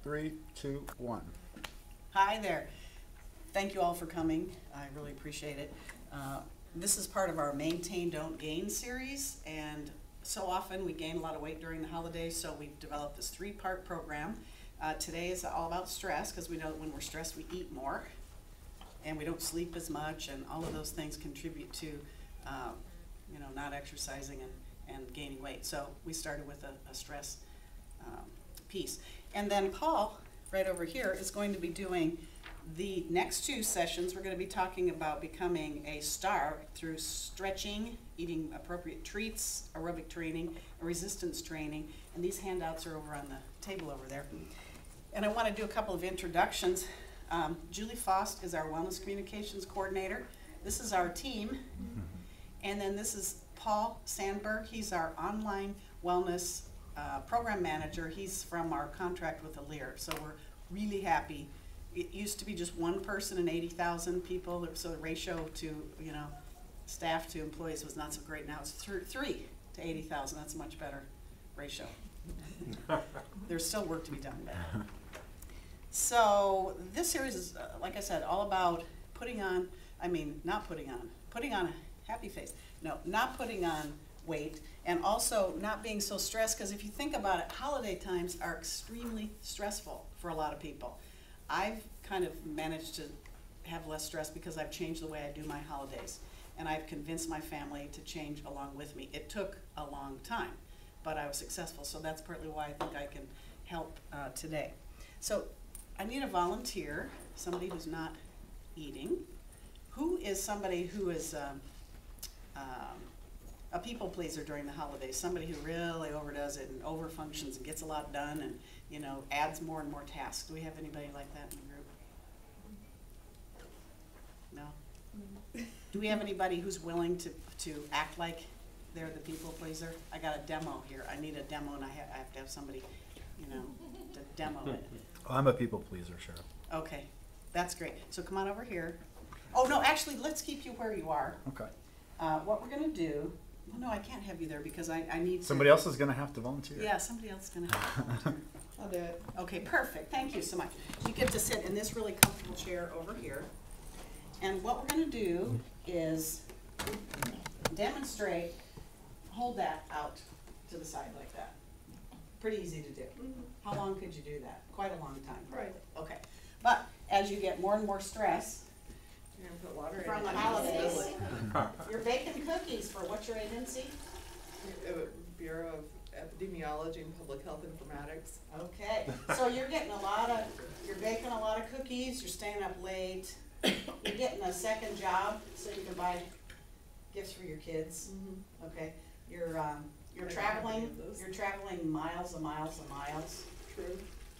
3, 2, 1. Hi there. Thank you all for coming. I really appreciate it. This is part of our Maintain, Don't Gain series, and so often we gain a lot of weight during the holidays, so we've developed this 3-part program. Today is all about stress, because we know that when we're stressed we eat more and we don't sleep as much, and all of those things contribute to not exercising and gaining weight. So we started with a stress piece. And then Paul, right over here, is going to be doing the next 2 sessions. We're going to be talking about becoming a star through stretching, eating appropriate treats, aerobic training, resistance training, and these handouts are over on the table over there. And I want to do a couple of introductions. Julie Faust is our Wellness Communications Coordinator. This is our team. And then this is Paul Sandberg. He's our online wellness program manager. He's from our contract with Alir. So we're really happy. It used to be just 1 person and 80,000 people, so the ratio to staff to employees was not so great. Now it's 3 to 80,000. That's a much better ratio. There's still work to be done there. So this series is, like I said, all about putting on a happy face. No, not putting on weight, and also not being so stressed, because if you think about it, holiday times are extremely stressful for a lot of people. I've kind of managed to have less stress because I've changed the way I do my holidays, and I've convinced my family to change along with me. It took a long time, but I was successful, so that's partly why I think I can help today. So I need a volunteer, somebody who's not eating. Who is somebody who is a people pleaser during the holidays? Somebody who really overdoes it and overfunctions and gets a lot done and adds more and more tasks. Do we have anybody like that in the group? No? Do we have anybody who's willing to act like they're the people pleaser? I got a demo here. I need a demo, and I have to have somebody, to demo it. I'm a people pleaser, Cheryl. Okay, that's great. So come on over here. Oh, no, actually, let's keep you where you are. Okay. What we're going to do, well, no, I can't have you there because I need to. Somebody else is going to have to volunteer. Yeah, somebody else is going to have to volunteer. I'll do it. Okay, perfect. Thank you so much. You get to sit in this really comfortable chair over here. And what we're going to do is demonstrate, hold that out to the side like that. Pretty easy to do. How long could you do that? Quite a long time, probably. Okay. But as you get more and more stress, You're gonna put water from in the it. holidays, you're baking cookies for what's your agency? Bureau of Epidemiology and Public Health Informatics. Okay, so you're baking a lot of cookies, you're staying up late, you're getting a second job so you can buy gifts for your kids. Okay, you're traveling miles and miles and miles. True.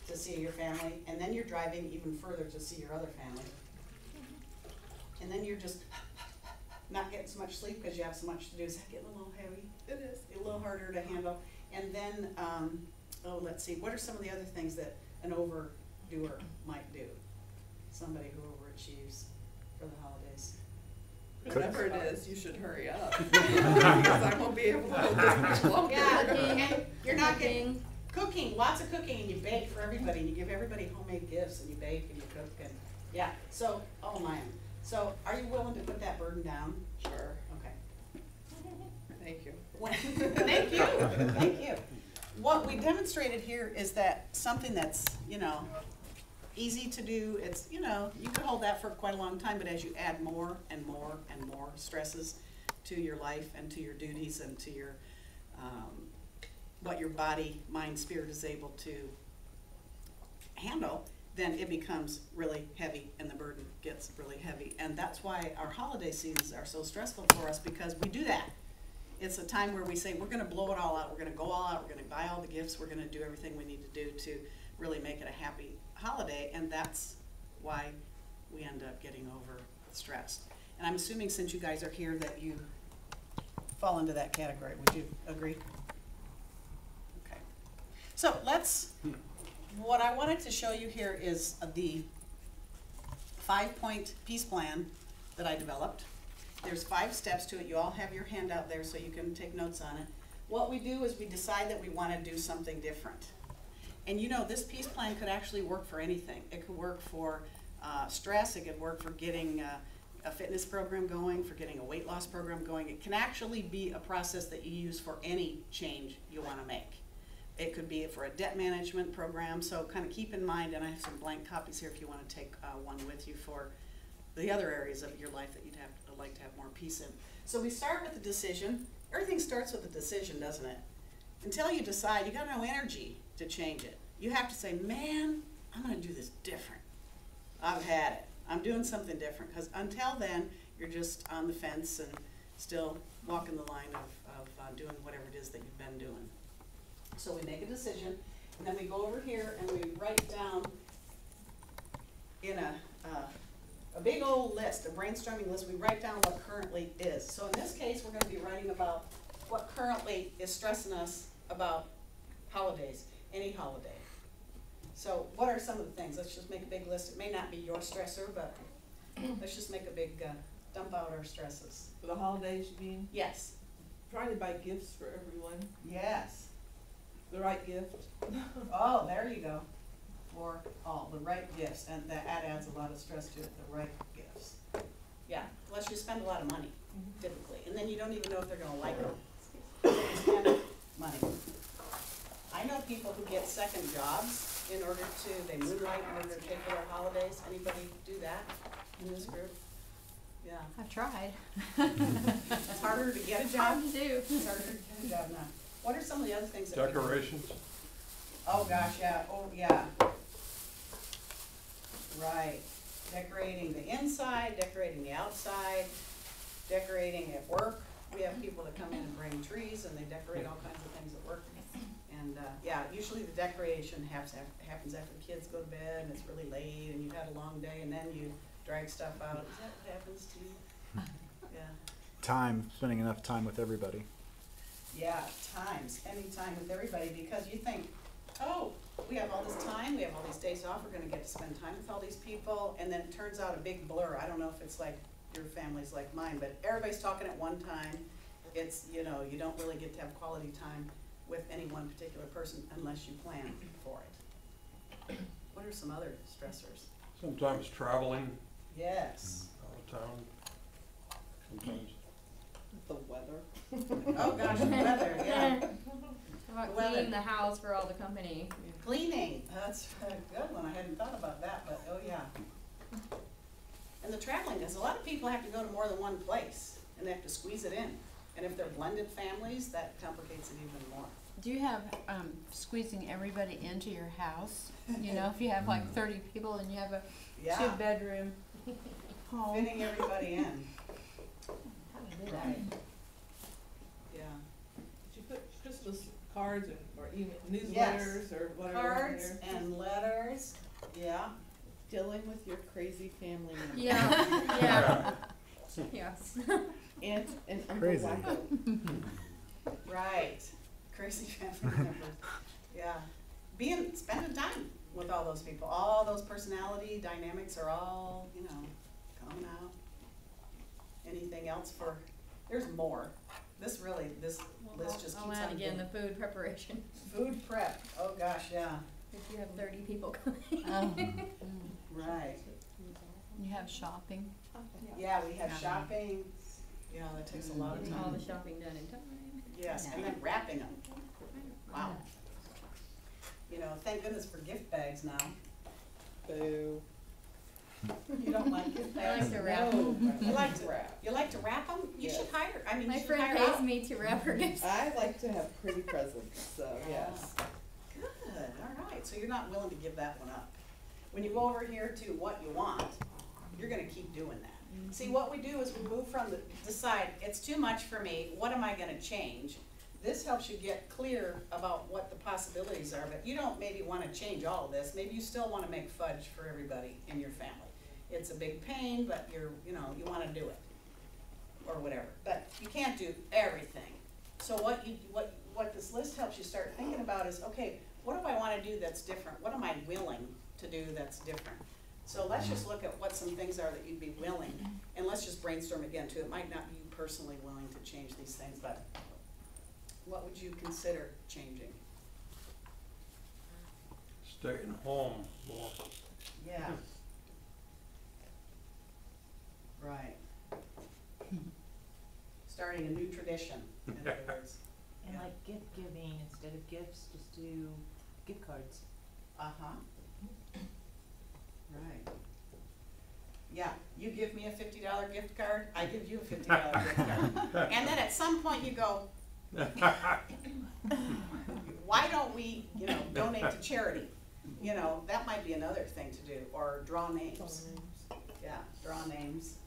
To see your family, and then you're driving even further to see your other family. And then you're just not getting so much sleep because you have so much to do. Is that getting a little heavy? It is. A little harder to handle. And then, let's see, what are some of the other things that an overdoer might do? Somebody who overachieves for the holidays. Whatever it is, you should hurry up. Because I won't be able to hold this much longer. Yeah, and you're not getting cooking, lots of cooking, and you bake for everybody, and you give everybody homemade gifts, and you bake and you cook, and yeah. So, oh man. So, are you willing to put that burden down? Sure. Okay. Thank you. Thank you. Thank you. What we demonstrated here is that something that's, easy to do, it's, you can hold that for quite a long time, but as you add more and more and more stresses to your life and to your duties and to your, what your body, mind, spirit is able to handle, then it becomes really heavy and the burden gets really heavy. And that's why our holiday seasons are so stressful for us, because we do that. It's a time where we say, we're going to blow it all out, we're going to go all out, we're going to buy all the gifts, we're going to do everything we need to do to really make it a happy holiday, and that's why we end up getting overstressed. And I'm assuming, since you guys are here, that you fall into that category. Would you agree? Okay. So what I wanted to show you here is the 5-point peace plan that I developed. There's 5 steps to it. You all have your handout there so you can take notes on it. What we do is we decide that we want to do something different. And you know, this peace plan could actually work for anything. It could work for stress, it could work for getting a fitness program going, for getting a weight loss program going. It can actually be a process that you use for any change you want to make. It could be for a debt management program, so kind of keep in mind, and I have some blank copies here if you want to take one with you for the other areas of your life that you'd like to have more peace in. So we start with the decision. Everything starts with a decision, doesn't it? Until you decide, you got no energy to change it. You have to say, man, I'm going to do this different. I've had it. I'm doing something different. Because until then, you're just on the fence and still walking the line of doing whatever it is that you've been doing. So we make a decision, and then we go over here and we write down in a big old list, a brainstorming list, we write down what currently is. So in this case, we're going to be writing about what currently is stressing us about holidays, any holiday. So what are some of the things? Let's just make a big list. It may not be your stressor, but let's just make a big dump out our stresses. For the holidays, you mean? Yes. Try to buy gifts for everyone. Yes. The right gift. Oh, there you go. For all, the right gifts, and that adds a lot of stress to it, the right gifts. Yeah, unless you spend a lot of money, typically, and then you don't even know if they're gonna like them. So you spend money. I know people who get second jobs in order to, they moonlight in order to pay for their holidays. Anybody do that in this group? Yeah. I've tried. It's harder to get a job. Hard to do. It's harder to get a job now. What are some of the other things that Decorations? Oh gosh, yeah, oh yeah. Right, decorating the inside, decorating the outside, decorating at work. We have people that come in and bring trees and they decorate all kinds of things at work. And yeah, usually the decoration happens after the kids go to bed and it's really late and you've had a long day and then you drag stuff out. Is that what happens to you? Yeah. Spending enough time with everybody. Yeah, spending time with everybody, because you think, oh, we have all this time, we have all these days off, we're gonna get to spend time with all these people, and then it turns out a big blur. I don't know if it's like your family's like mine, but everybody's talking at one time. It's, you know, you don't really get to have quality time with any one particular person unless you plan for it. What are some other stressors? Sometimes traveling Yes. out of town. Sometimes. The weather. Oh gosh, the weather, yeah. How about Weather. cleaning the house for all the company? Cleaning, that's a good one. I hadn't thought about that, but oh yeah. And the traveling, because a lot of people have to go to more than one place and they have to squeeze it in. And if they're blended families, that complicates it even more. Do you have squeezing everybody into your house? You know, if you have like 30 people and you have a Yeah, 2-bedroom home. fitting everybody in. How to do that? Right. Yeah. Did you put Christmas cards or even newsletters Yes. or whatever? Cards in there? and letters, yeah. Dealing with your crazy family members. Yeah, yeah. Yes. Aunt and Uncle Crazy. Wacko. Right. Crazy family members. Yeah. Spending time with all those people. All those personality dynamics are all, you know, coming out. Anything else for, there's more. This list just I'll keeps add on again going. the food preparation. Food prep, oh gosh, yeah, If you have 30 people coming. right. You have shopping. Yeah, we have shopping. Yeah, that takes a lot of Getting all time. the shopping done in time. Yes, and then wrapping them. Wow. You know, thank goodness for gift bags now. Boo. You don't like gift I bags? like to wrap. No, You like to wrap. You like to wrap them? You Yes. should hire, I mean, My you should friend hire pays out. me to wrap her gifts. I like to have pretty presents, so yes. Good, all right, so you're not willing to give that one up. When you go over here to what you want, you're gonna keep doing that. See, what we do is we move from decide, it's too much for me, what am I gonna change? This helps you get clear about what the possibilities are, but you don't maybe wanna change all of this, maybe you still wanna make fudge for everybody in your family. It's a big pain, but you wanna do it, or whatever, but you can't do everything. So what this list helps you start thinking about is, okay, what do I wanna do that's different? What am I willing to do that's different? So let's just look at what some things are that you'd be willing, and let's just brainstorm again too. It might not be you personally willing to change these things, but what would you consider changing? staying home more. Yeah. Right. Starting a new tradition, in other words. And Yeah. like gift giving, instead of gifts, just do gift cards. Uh-huh. Right. Yeah, you give me a $50 gift card, I give you a $50 gift card. And then at some point you go, why don't we, donate to charity? That might be another thing to do, or draw names. Yeah, draw names.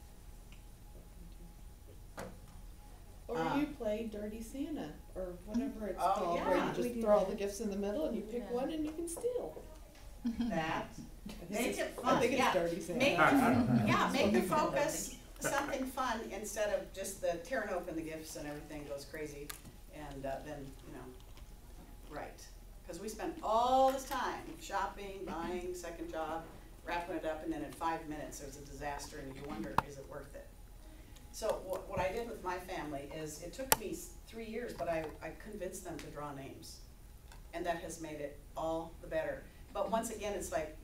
Or you play Dirty Santa, or whatever it's Oh, called, where yeah. you We just do throw all that. the gifts in the middle and you pick Yeah. one and you can steal. That. Make It's- it I fun, think it's yeah. Dirty Santa. Make the focus something fun instead of just the tearing open the gifts and everything goes crazy. And then, right. Because we spend all this time shopping, buying, second job, wrapping it up, and then in 5 minutes there's a disaster and you wonder, is it worth it? So what I did with my family is, it took me 3 years, but I convinced them to draw names. And that has made it all the better. But once again, it's like,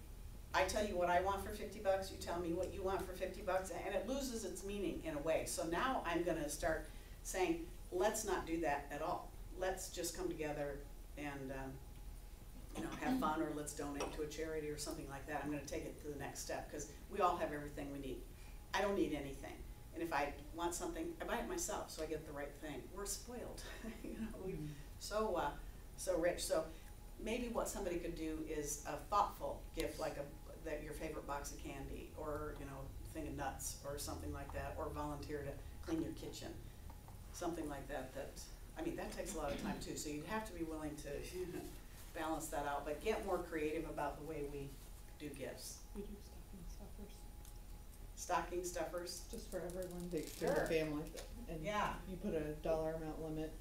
I tell you what I want for $50, you tell me what you want for $50, and it loses its meaning in a way. So now I'm gonna start saying, let's not do that at all. Let's just come together and, have fun, or let's donate to a charity or something like that. I'm gonna take it to the next step, because we all have everything we need. I don't need anything. And if I want something, I buy it myself, so I get the right thing. We're spoiled, we're so rich. So maybe what somebody could do is a thoughtful gift, like that your favorite box of candy, or thing of nuts, or something like that, or volunteer to clean your kitchen, something like that. That takes a lot of time too. So you'd have to be willing to balance that out, but get more creative about the way we do gifts. We do stocking stuffers, Stocking stuffers. just for everyone, the Sure. extended family. And Yeah. you put a dollar amount limit.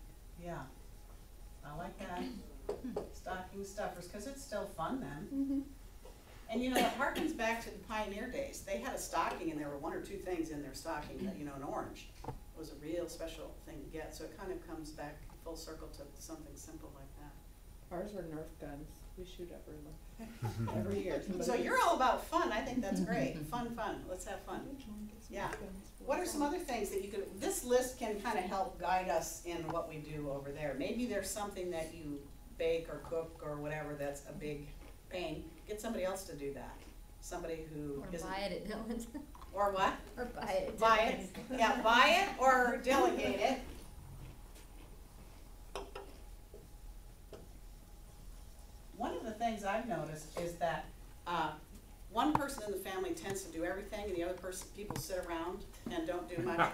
Yeah, I like that. Stocking stuffers, because it's still fun then. Mm-hmm. And it harkens back to the pioneer days. They had a stocking and there were 1 or 2 things in their stocking, an orange was a real special thing to get. So it kind of comes back full circle to something simple like that. Ours are Nerf guns. We shoot everyone every year. So you're all about fun. I think that's great. Fun. Let's have fun. Which one gets Yeah. Nerf guns for What are some fun? other things that you could, this list can kind of help guide us in what we do over there. Maybe there's something that you bake or cook or whatever that's a big pain. Get somebody else to do that. Somebody who Or isn't. buy it at Dylan's. Or what? Or buy it at Buy it. Dylan's. Yeah, buy it or delegate it. One of the things I've noticed is that one person in the family tends to do everything, and the other people sit around and don't do much.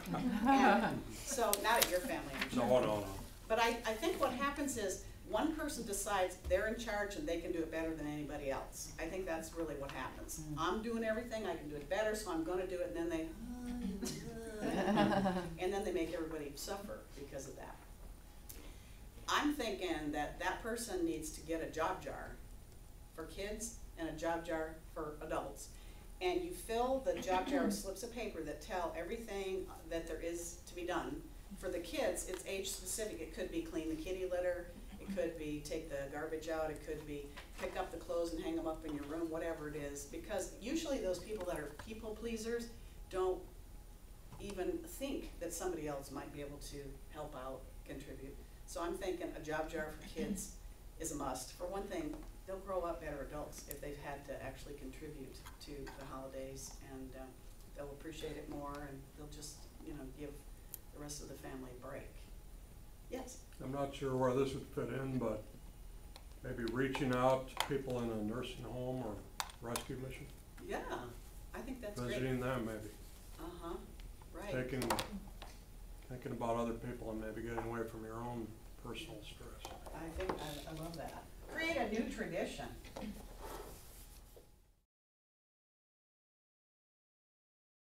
And so, not at your family, I'm sure. No. But I think what happens is, one person decides they're in charge and they can do it better than anybody else. I think that's really what happens. I'm doing everything, I can do it better, so I'm gonna do it, and then they, and then they make everybody suffer because of that. I'm thinking that person needs to get a job jar for kids and a job jar for adults. And you fill the job jar with slips of paper that tell everything that there is to be done. For the kids, it's age specific. It could be clean the kitty litter, it could be take the garbage out, it could be pick up the clothes and hang them up in your room, whatever it is. Because usually those people that are people pleasers don't even think that somebody else might be able to help out, contribute. So I'm thinking a job jar for kids is a must. For one thing, they'll grow up better adults if they've had to actually contribute to the holidays, and they'll appreciate it more, and they'll just, give the rest of the family a break. Yes? I'm not sure where this would fit in, but maybe reaching out to people in a nursing home or rescue mission, Yeah, I think that's great. visiting them maybe, Uh-huh, right. thinking about other people and maybe getting away from your own personal stress. I love that. Create a new tradition.